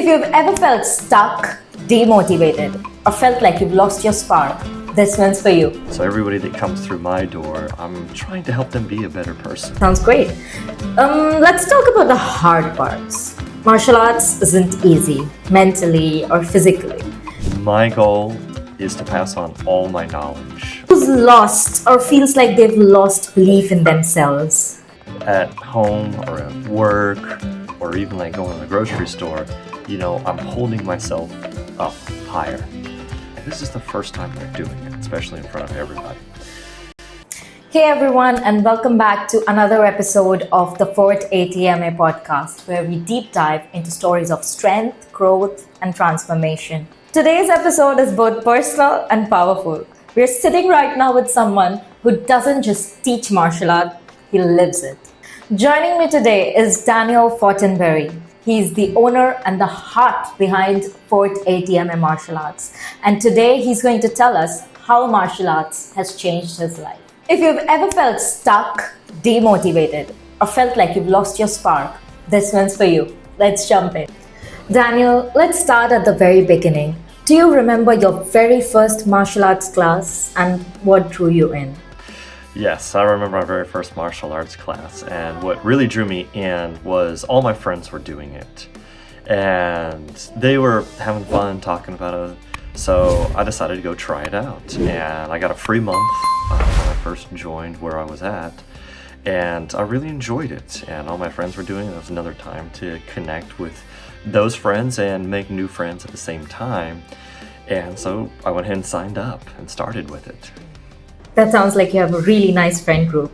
If you've ever felt stuck, demotivated, or felt like you've lost your spark, this one's for you. So everybody that comes through my door, I'm trying to help them be a better person. Sounds great. Let's talk about the hard parts. Martial arts isn't easy, mentally or physically. My goal is to pass on all my knowledge. Who's lost or feels like they've lost belief in themselves? At home or at work or even like going to the grocery store, I'm holding myself up higher. And this is the first time they're doing it, especially in front of everybody. Hey everyone, and welcome back to another episode of the Fortata podcast, where we deep dive into stories of strength, growth, and transformation. Today's episode is both personal and powerful. We're sitting right now with someone who doesn't just teach martial art, he lives it. Joining me today is Daniel Fortenberry. He's the owner and the heart behind Fortata Martial Arts. And today he's going to tell us how martial arts has changed his life. If you've ever felt stuck, demotivated, or felt like you've lost your spark, this one's for you. Let's jump in. Daniel, let's start at the very beginning. Do you remember your very first martial arts class and what drew you in? Yes, I remember my very first martial arts class, and what really drew me in was all my friends were doing it. And they were having fun talking about it, so I decided to go try it out. And I got a free month when I first joined where I was at, and I really enjoyed it. And all my friends were doing it. It was another time to connect with those friends and make new friends at the same time. And so I went ahead and signed up and started with it. That sounds like you have a really nice friend group.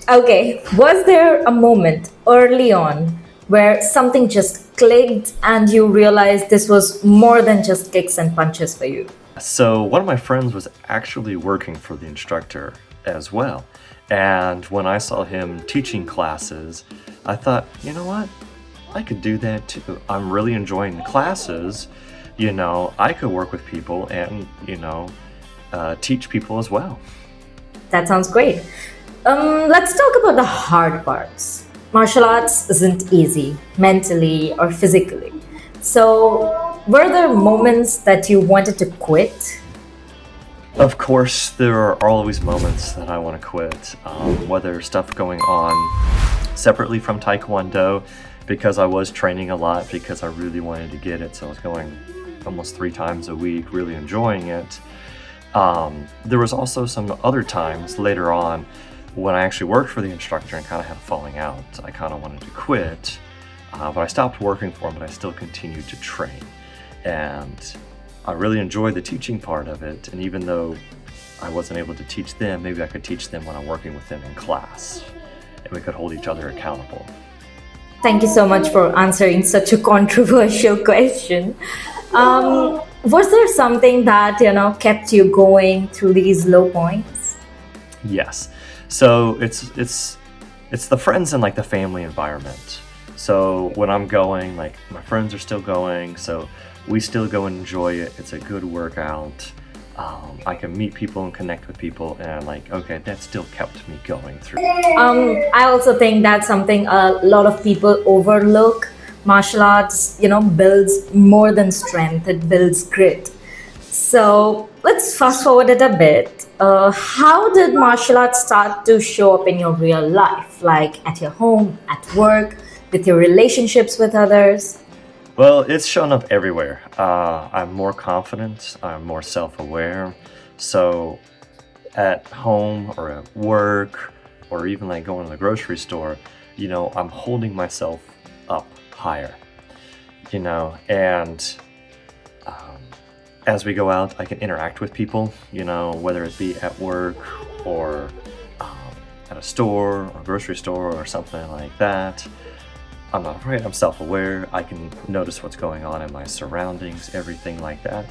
Okay, was there a moment early on where something just clicked and you realized this was more than just kicks and punches for you? So one of my friends was actually working for the instructor as well. And when I saw him teaching classes, I thought, you know what? I could do that too. I'm really enjoying the classes. I could work with people and, teach people as well. That sounds great. Let's talk about the hard parts. Martial arts isn't easy, mentally or physically. So, were there moments that you wanted to quit? Of course, there are always moments that I want to quit, whether stuff going on separately from Taekwondo, because I was training a lot, because I really wanted to get it, so I was going almost 3 times a week, really enjoying it. There was also some other times later on when I actually worked for the instructor and kind of had a falling out. I kind of wanted to quit, but I stopped working for him, but I still continued to train. And I really enjoyed the teaching part of it, and even though I wasn't able to teach them, maybe I could teach them when I'm working with them in class, and we could hold each other accountable. Thank you so much for answering such a controversial question. Was there something that, kept you going through these low points? Yes. So it's the friends and like the family environment. So when I'm going, like my friends are still going, so we still go and enjoy it. It's a good workout. I can meet people and connect with people, and okay, that still kept me going through. I also think that's something a lot of people overlook. Martial arts, builds more than strength, it builds grit. So let's fast forward it a bit. How did martial arts start to show up in your real life? Like at your home, at work, with your relationships with others? Well, it's shown up everywhere. I'm more confident, I'm more self-aware. So at home or at work or even like going to the grocery store, I'm holding myself up higher, and as we go out, I can interact with people, whether it be at work or at a store or grocery store or something like that. I'm not afraid, I'm self-aware, I can notice what's going on in my surroundings, everything like that.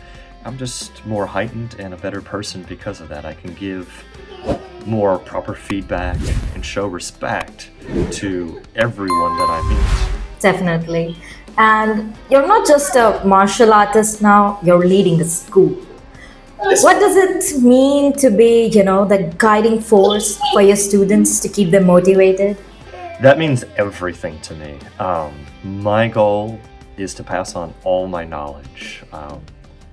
I'm just more heightened and a better person because of that. I can give more proper feedback and show respect to everyone that I meet. Definitely. And you're not just a martial artist now, you're leading a school. What does it mean to be, the guiding force for your students to keep them motivated? That means everything to me. My goal is to pass on all my knowledge,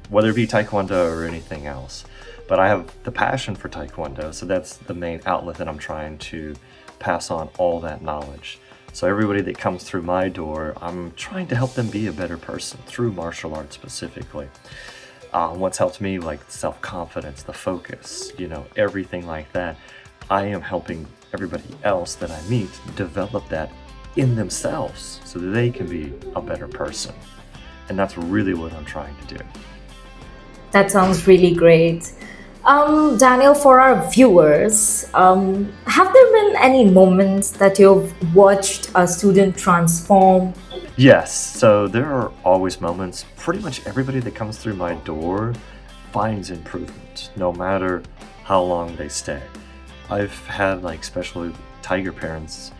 whether it be Taekwondo or anything else. But I have the passion for Taekwondo, so that's the main outlet that I'm trying to pass on all that knowledge. So everybody that comes through my door, I'm trying to help them be a better person through martial arts specifically. What's helped me, like self-confidence, the focus, everything like that. I am helping everybody else that I meet develop that in themselves so that they can be a better person. And that's really what I'm trying to do. That sounds really great. Daniel, for our viewers, have there been any moments that you've watched a student transform? Yes, so there are always moments. Pretty much everybody that comes through my door finds improvement, no matter how long they stay. I've had especially tiger parents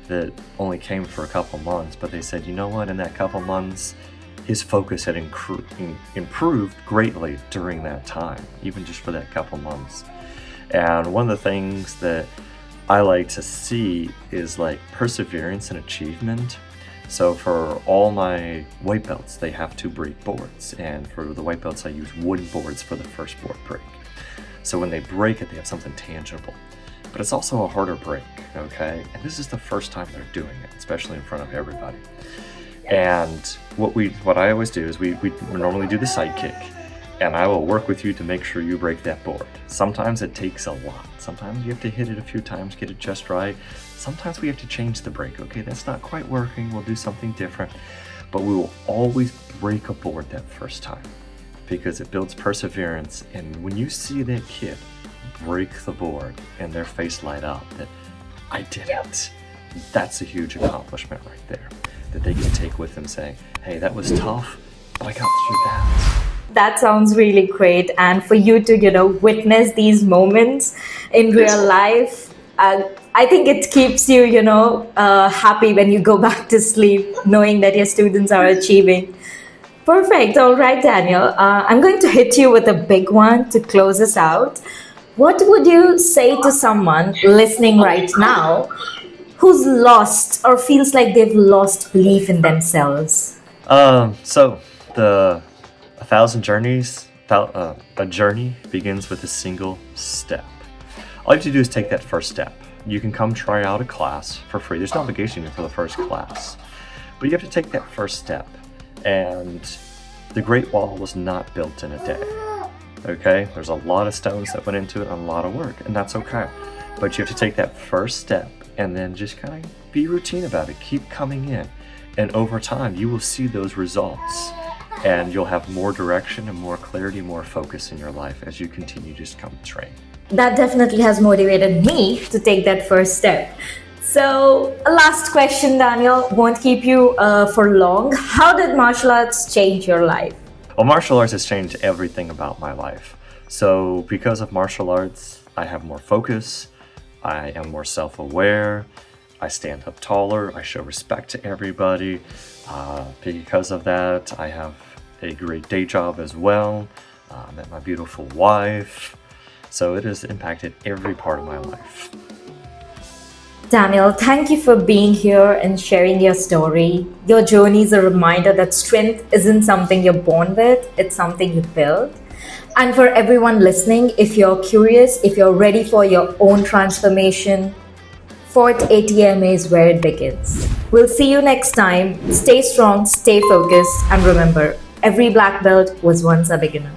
that only came for a couple months, but they said, you know what, in that couple months, his focus had improved greatly during that time, even just for that couple months. And one of the things that I like to see is perseverance and achievement. So for all my white belts, they have to break boards. And for the white belts, I use wooden boards for the first board break. So when they break it, they have something tangible. But it's also a harder break, okay? And this is the first time they're doing it, especially in front of everybody. And what I always do is we normally do the side kick, and I will work with you to make sure you break that board. Sometimes it takes a lot. Sometimes you have to hit it a few times, get it just right. Sometimes we have to change the break. Okay, that's not quite working. We'll do something different. But we will always break a board that first time because it builds perseverance. And when you see that kid break the board and their face light up that I did it, that's a huge accomplishment right there that they can take with them saying, hey, that was tough, but I got through that. That sounds really great. And for you to, witness these moments in real life, I think it keeps you, happy when you go back to sleep, knowing that your students are achieving. Perfect. All right, Daniel. I'm going to hit you with a big one to close us out. What would you say to someone listening right now who's lost or feels like they've lost belief in themselves? So the 1,000 journeys, a journey begins with a single step. All you have to do is take that first step. You can come try out a class for free. There's no obligation for the first class, but you have to take that first step. And the Great Wall was not built in a day. Okay, there's a lot of stones that went into it and a lot of work, and that's okay. But you have to take that first step and then just kind of be routine about it. Keep coming in, and over time you will see those results, and you'll have more direction and more clarity, more focus in your life as you continue to just come train. That definitely has motivated me to take that first step. So, a last question, Daniel, won't keep you for long. How did martial arts change your life? Well, martial arts has changed everything about my life. So because of martial arts, I have more focus, I am more self-aware, I stand up taller, I show respect to everybody. Because of that, I have a great day job as well. I met my beautiful wife. So it has impacted every part of my life. Daniel, thank you for being here and sharing your story. Your journey is a reminder that strength isn't something you're born with, it's something you build. And for everyone listening, if you're curious, if you're ready for your own transformation, Fort ATMA is where it begins. We'll see you next time. Stay strong, stay focused, and remember, every black belt was once a beginner.